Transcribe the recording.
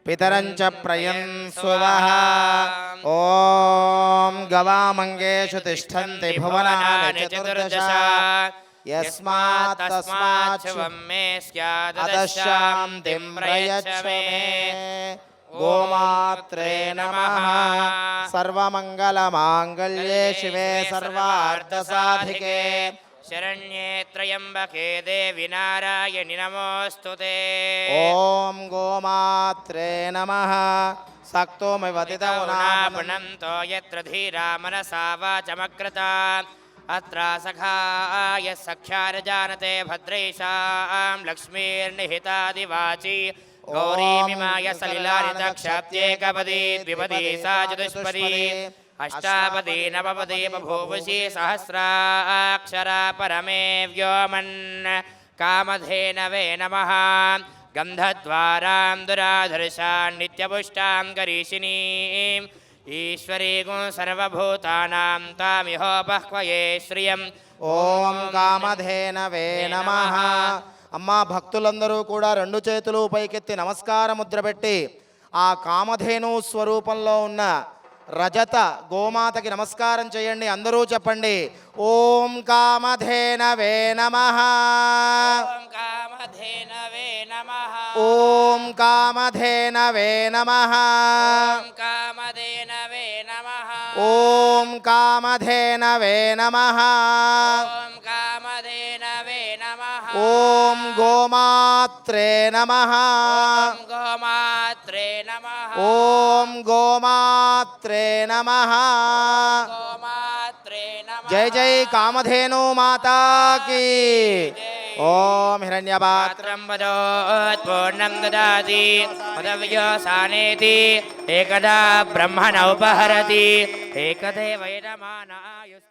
पितरञ्च प्रयन्सुवः ॐ गवामङ्गेषु तिष्ठन्ति भुवनानि चतुर्दश यस्मात् तस्मात् शुभं मे स्यादशान्तिं प्रयच्छ मे गोमात्रे नमः सर्वमङ्गलमाङ्गल्ये शिवे सर्वार्थसाधिके शरण्ये त्र्यम्बके देवी नारायणि नमोऽस्तुते ॐ गोमात्रे नमः सक्तोमिवतितमुनापुनन्तो यत्र धीरा मनसा वाचमकृता अत्र सखाय सख्यार्जानते भद्रैषां लक्ष्मीर्निहितादिवाची गौरीमिमाय सलिलानितक्षाप्त्येकपदी द्विपदी सा चतुष्पदी अष्टापदी नवपदी बभूवुषी सहस्राक्षरा परमे व्योमन् कामधेनवे नमः गन्धद्वारां दुराधर्षां नित्यपुष्टां गरीषिणीम् ईश्वरीगुं सर्वभूतानां तामिहोपह्वये श्रियम् ఓం కామధేనవే నమః అమ్మా భక్తులందరూ కూడా రెండు చేతులు పైకెత్తి నమస్కార ముద్ర పెట్టి ఆ కామధేను స్వరూపంలో ఉన్న రజత గోమాతకి నమస్కారం చేయండి. అందరూ చెప్పండి ఓం కామధేనవే నమః ఓం కామధేనవే నమః ఓం కామధేనవే నమః ఓం గోమాత్రే నమః ఓం గోమాత్రే నమః జై జై కామధేను మాతాకి. ఓం హిరణ్యపాత్రం వదోత్పూర్ణం దదాతి పదవ్యోసానేతి ఏకదా బ్రహ్మణ ఉపహరతి ఏకదేవైనమానాయుస్